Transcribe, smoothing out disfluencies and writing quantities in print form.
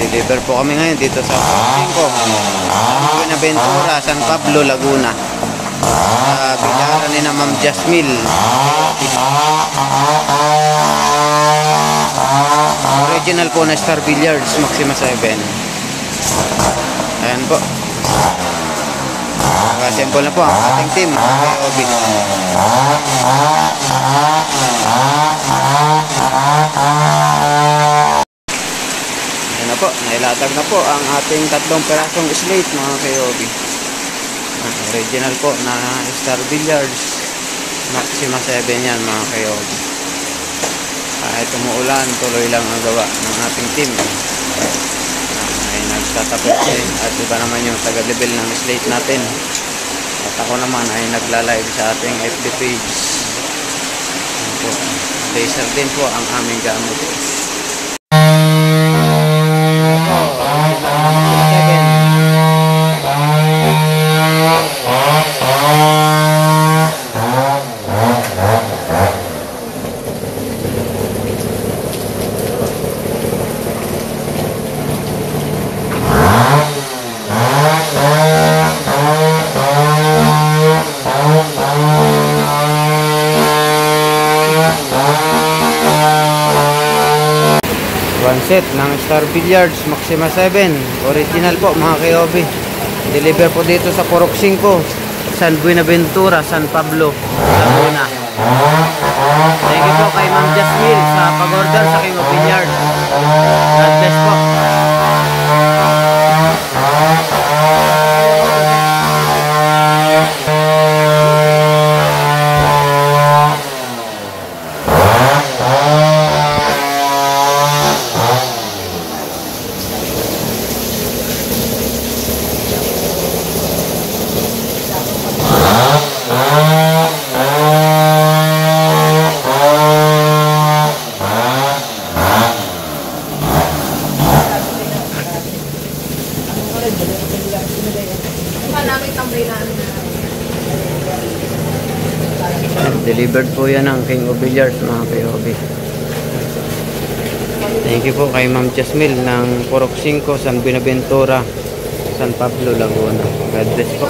Deliver po kami ngayon dito sa San Buenaventura, San Pablo, Laguna. Sa bilaran ni na Ma'am Jasmil. Original po na Star Billiards, Maxima 7. Ayan po. Naka-assemble na po ang ating team. KOB. Ayan na po. Nailatag na po ang ating 3 perasong slate, mga KOB. Original po na Star Billiards, Maxima 7 yan, mga KOB. Kahit umuulan, tuloy lang ang gawa ng ating team. Ay nagtatapos din. At iba naman yung taga-level ng slate natin. At ako naman ay nagla-live sa ating FB page. Laser din po ang aming gamit. One set ng Star Billiards, Maxima 7. Original po, mga KOB. Deliver po dito sa Purok 5, San Buenaventura, San Pablo, Laguna. Thank you po kay Ma'am Jasmil sa pag-order sa King of Billiards. God bless po. Delivered po yan ng King of Billiards, mga KOB. Thank you po kay Ma'am Jasmil ng Purok 5, San Buenaventura, San Pablo, Laguna. God bless po.